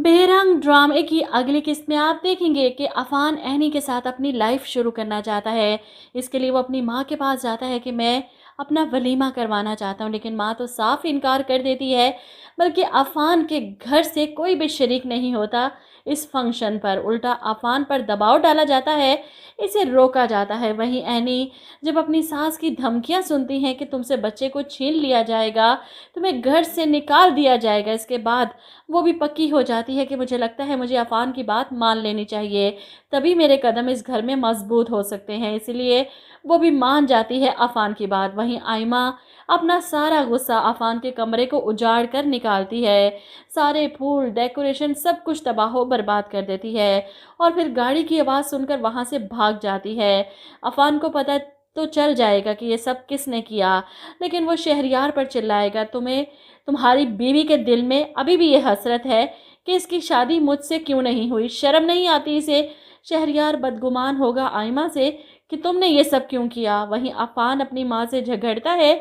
बेरंग ड्रामे की अगली किस्त में आप देखेंगे कि अफान एनी के साथ अपनी लाइफ शुरू करना चाहता है। इसके लिए वो अपनी माँ के पास जाता है कि मैं अपना वलीमा करवाना चाहता हूँ, लेकिन माँ तो साफ इनकार कर देती है। बल्कि अफान के घर से कोई भी शरीक नहीं होता इस फंक्शन पर। उल्टा अफान पर दबाव डाला जाता है, इसे रोका जाता है। वहीं एनी जब अपनी सास की धमकियाँ सुनती हैं कि तुमसे बच्चे को छीन लिया जाएगा, तुम्हें घर से निकाल दिया जाएगा, इसके बाद वो भी पक्की हो जाती है कि मुझे लगता है मुझे अफान की बात मान लेनी चाहिए, तभी मेरे कदम इस घर में मजबूत हो सकते हैं। इसलिए वो भी मान जाती है अफान की बात। वहीं आइमा अपना सारा गुस्सा अफान के कमरे को उजाड़ कर निकालती है, सारे फूल डेकोरेशन सब कुछ तबाह बर्बाद कर देती है और फिर गाड़ी की आवाज़ सुनकर वहाँ से भाग जाती है। अफान को पता तो चल जाएगा कि ये सब किसने किया, लेकिन वो शहरयार पर चिल्लाएगा, तुम्हें तुम्हारी बीवी के दिल में अभी भी ये हसरत है कि इसकी शादी मुझसे क्यों नहीं हुई, शर्म नहीं आती इसे। शहरयार बदगुमान होगा आइमा से कि तुमने ये सब क्यों किया। वहीं अफान अपनी माँ से झगड़ता है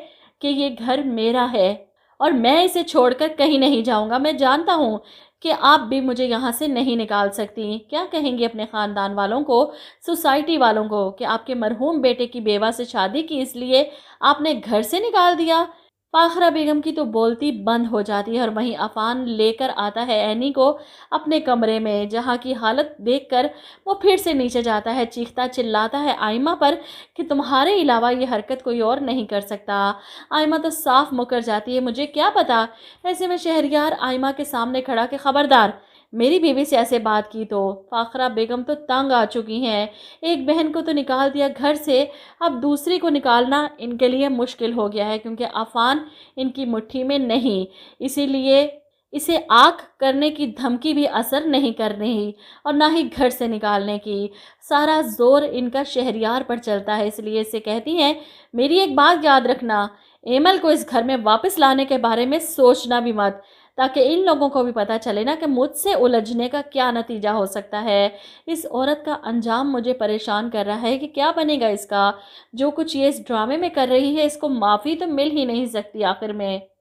कि ये घर मेरा है और मैं इसे छोड़कर कहीं नहीं जाऊंगा। मैं जानता हूँ कि आप भी मुझे यहाँ से नहीं निकाल सकती। क्या कहेंगे अपने ख़ानदान वालों को, सोसाइटी वालों को कि आपके मरहूम बेटे की बेवा से शादी की इसलिए आपने घर से निकाल दिया। फाखरा बेगम की तो बोलती बंद हो जाती है और वहीं अफान लेकर आता है एनी को अपने कमरे में, जहाँ की हालत देखकर वो फिर से नीचे जाता है, चीखता चिल्लाता है आइमा पर कि तुम्हारे अलावा ये हरकत कोई और नहीं कर सकता। आइमा तो साफ मुकर जाती है, मुझे क्या पता। ऐसे में शहरयार आइमा के सामने खड़ा कि खबरदार मेरी बीवी से ऐसे बात की तो। फाखरा बेगम तो तंग आ चुकी हैं, एक बहन को तो निकाल दिया घर से, अब दूसरी को निकालना इनके लिए मुश्किल हो गया है क्योंकि अफान इनकी मुट्ठी में नहीं, इसीलिए इसे आग करने की धमकी भी असर नहीं कर रही और ना ही घर से निकालने की। सारा जोर इनका शहरयार पर चलता है, इसलिए इसे कहती हैं मेरी एक बात याद रखना, एमल को इस घर में वापस लाने के बारे में सोचना भी मत, ताकि इन लोगों को भी पता चले ना कि मुझसे उलझने का क्या नतीजा हो सकता है। इस औरत का अंजाम मुझे परेशान कर रहा है कि क्या बनेगा इसका। जो कुछ ये इस ड्रामे में कर रही है इसको माफ़ी तो मिल ही नहीं सकती आखिर में।